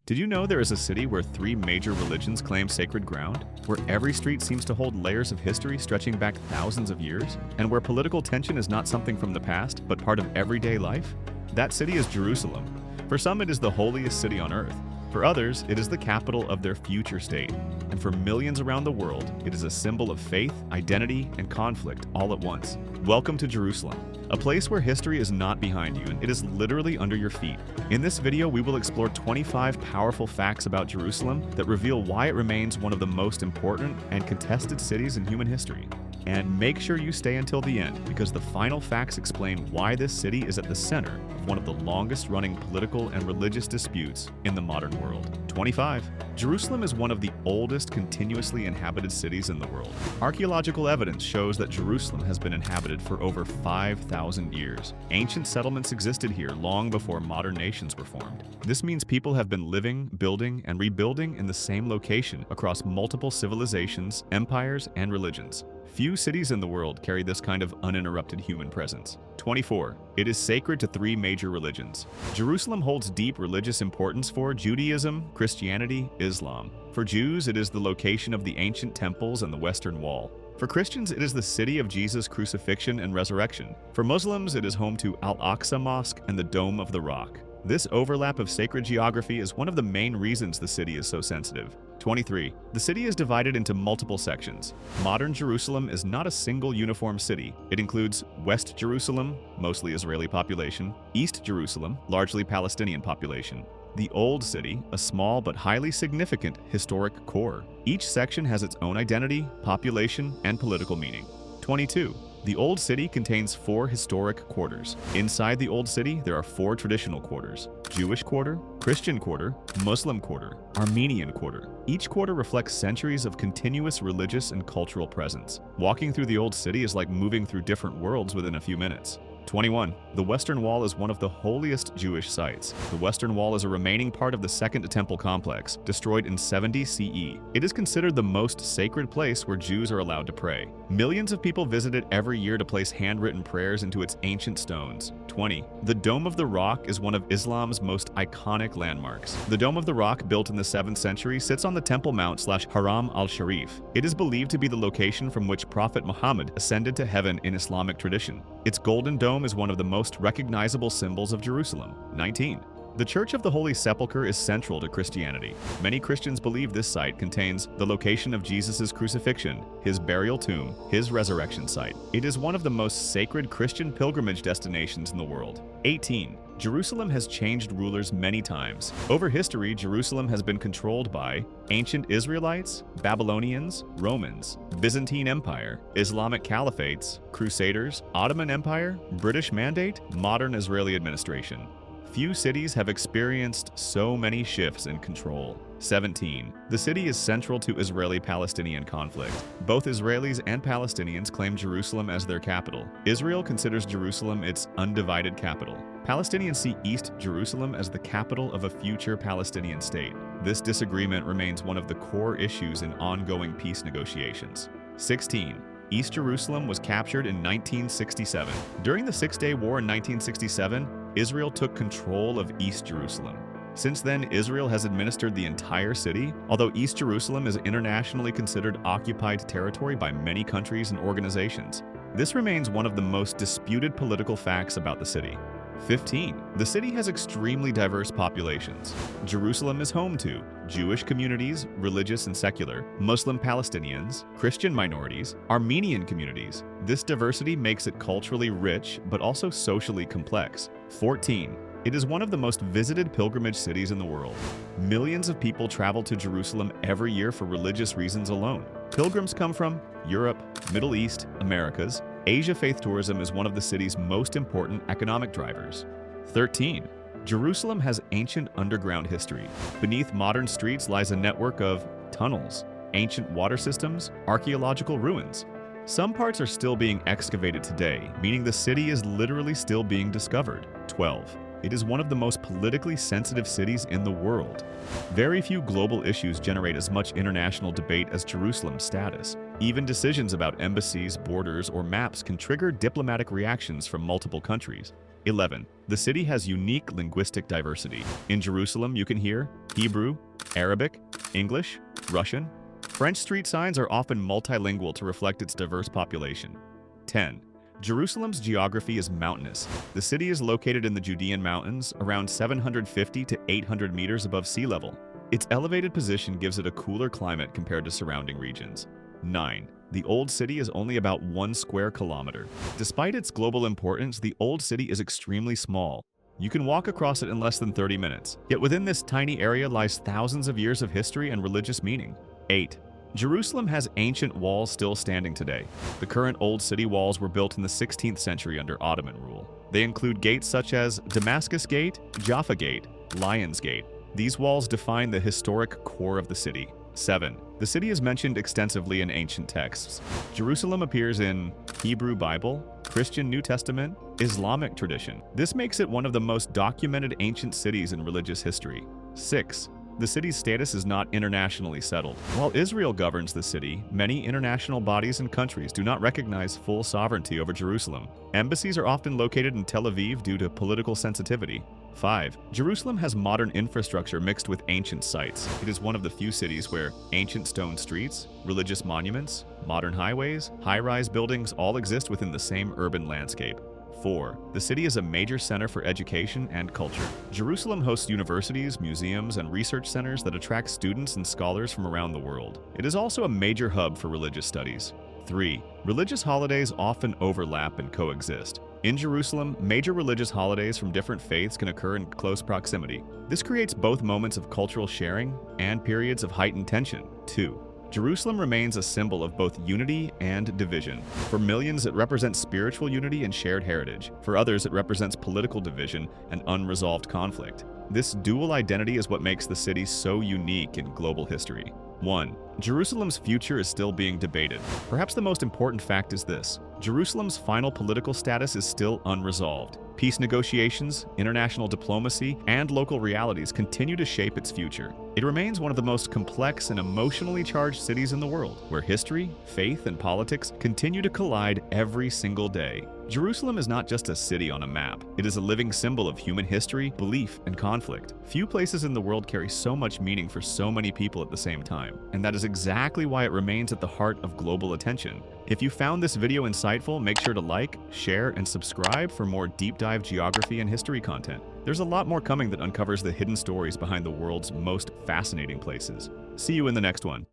Did you know there is a city where three major religions claim sacred ground? Where every street seems to hold layers of history stretching back thousands of years? And where political tension is not something from the past, but part of everyday life? That city is Jerusalem. For some, it is the holiest city on earth. For others, it is the capital of their future state. And for millions around the world, it is a symbol of faith, identity, and conflict all at once. Welcome to Jerusalem, a place where history is not behind you and it is literally under your feet. In this video, we will explore 25 powerful facts about Jerusalem that reveal why it remains one of the most important and contested cities in human history. And make sure you stay until the end, because the final facts explain why this city is at the center of one of the longest-running political and religious disputes in the modern world. 25. Jerusalem is one of the oldest continuously inhabited cities in the world. Archaeological evidence shows that Jerusalem has been inhabited for over 5,000 years. Ancient settlements existed here long before modern nations were formed. This means people have been living, building, and rebuilding in the same location across multiple civilizations, empires, and religions. Few cities in the world carry this kind of uninterrupted human presence. 24. It is sacred to three major religions. Jerusalem holds deep religious importance for Judaism, Christianity, Islam. For Jews, it is the location of the ancient temples and the Western Wall. For Christians, it is the city of Jesus' crucifixion and resurrection. For Muslims, it is home to Al-Aqsa Mosque and the Dome of the Rock. This overlap of sacred geography is one of the main reasons the city is so sensitive. 23. The city is divided into multiple sections. Modern Jerusalem is not a single uniform city. It includes West Jerusalem, mostly Israeli population, East Jerusalem, largely Palestinian population, the Old City, a small but highly significant historic core. Each section has its own identity, population, and political meaning. 22. The Old City contains 4 historic quarters. Inside the Old City, there are 4 traditional quarters: Jewish quarter, Christian quarter, Muslim quarter, Armenian quarter. Each quarter reflects centuries of continuous religious and cultural presence. Walking through the Old City is like moving through different worlds within a few minutes. 21. The Western Wall is one of the holiest Jewish sites. The Western Wall is a remaining part of the Second Temple complex, destroyed in 70 CE. It is considered the most sacred place where Jews are allowed to pray. Millions of people visit it every year to place handwritten prayers into its ancient stones. 20. The Dome of the Rock is one of Islam's most iconic landmarks. The Dome of the Rock, built in the 7th century, sits on the Temple Mount/Haram al-Sharif. It is believed to be the location from which Prophet Muhammad ascended to heaven in Islamic tradition. Its golden dome is one of the most recognizable symbols of Jerusalem. 19. The Church of the Holy Sepulchre is central to Christianity. Many Christians believe this site contains the location of Jesus' crucifixion, his burial tomb, his resurrection site. It is one of the most sacred Christian pilgrimage destinations in the world. 18. Jerusalem has changed rulers many times. Over history, Jerusalem has been controlled by ancient Israelites, Babylonians, Romans, Byzantine Empire, Islamic Caliphates, Crusaders, Ottoman Empire, British Mandate, modern Israeli administration. Few cities have experienced so many shifts in control. 17. The city is central to Israeli-Palestinian conflict. Both Israelis and Palestinians claim Jerusalem as their capital. Israel considers Jerusalem its undivided capital. Palestinians see East Jerusalem as the capital of a future Palestinian state. This disagreement remains one of the core issues in ongoing peace negotiations. 16. East Jerusalem was captured in 1967. During the Six-Day War in 1967, Israel took control of East Jerusalem. Since then, Israel has administered the entire city, although East Jerusalem is internationally considered occupied territory by many countries and organizations. This remains one of the most disputed political facts about the city. 15. The city has extremely diverse populations. Jerusalem is home to Jewish communities, religious and secular, Muslim Palestinians, Christian minorities, Armenian communities. This diversity makes it culturally rich, but also socially complex. 14. It is one of the most visited pilgrimage cities in the world. Millions of people travel to Jerusalem every year for religious reasons alone. Pilgrims come from Europe, Middle East, Americas. Asia faith tourism is one of the city's most important economic drivers. 13. Jerusalem has ancient underground history. Beneath modern streets lies a network of tunnels, ancient water systems, archaeological ruins. Some parts are still being excavated today, meaning the city is literally still being discovered. 12. It is one of the most politically sensitive cities in the world. Very few global issues generate as much international debate as Jerusalem's status. Even decisions about embassies, borders, or maps can trigger diplomatic reactions from multiple countries. 11. The city has unique linguistic diversity. In Jerusalem, you can hear Hebrew, Arabic, English, Russian. French street signs are often multilingual to reflect its diverse population. 10. Jerusalem's geography is mountainous. The city is located in the Judean Mountains, around 750 to 800 meters above sea level. Its elevated position gives it a cooler climate compared to surrounding regions. 9. The Old City is only about 1 square kilometer. Despite its global importance, the Old City is extremely small. You can walk across it in less than 30 minutes. Yet within this tiny area lies thousands of years of history and religious meaning. 8. Jerusalem has ancient walls still standing today. The current Old City walls were built in the 16th century under Ottoman rule. They include gates such as Damascus Gate, Jaffa Gate, Lions Gate. These walls define the historic core of the city. 7. The city is mentioned extensively in ancient texts. Jerusalem appears in Hebrew Bible, Christian New Testament, Islamic tradition. This makes it one of the most documented ancient cities in religious history. 6. The city's status is not internationally settled. While Israel governs the city, many international bodies and countries do not recognize full sovereignty over Jerusalem. Embassies are often located in Tel Aviv due to political sensitivity. 5. Jerusalem has modern infrastructure mixed with ancient sites. It is one of the few cities where ancient stone streets, religious monuments, modern highways, high-rise buildings all exist within the same urban landscape. 4. The city is a major center for education and culture. Jerusalem hosts universities, museums, and research centers that attract students and scholars from around the world. It is also a major hub for religious studies. 3. Religious holidays often overlap and coexist. In Jerusalem, major religious holidays from different faiths can occur in close proximity. This creates both moments of cultural sharing and periods of heightened tension. 2. Jerusalem remains a symbol of both unity and division. For millions, it represents spiritual unity and shared heritage. For others, it represents political division and unresolved conflict. This dual identity is what makes the city so unique in global history. 1. Jerusalem's future is still being debated. Perhaps the most important fact is this: Jerusalem's final political status is still unresolved. Peace negotiations, international diplomacy, and local realities continue to shape its future. It remains one of the most complex and emotionally charged cities in the world, where history, faith, and politics continue to collide every single day. Jerusalem is not just a city on a map. It is a living symbol of human history, belief, and conflict. Few places in the world carry so much meaning for so many people at the same time, and that is exactly why it remains at the heart of global attention. If you found this video insightful, make sure to like, share, and subscribe for more deep dive geography and history content. There's a lot more coming that uncovers the hidden stories behind the world's most fascinating places. See you in the next one.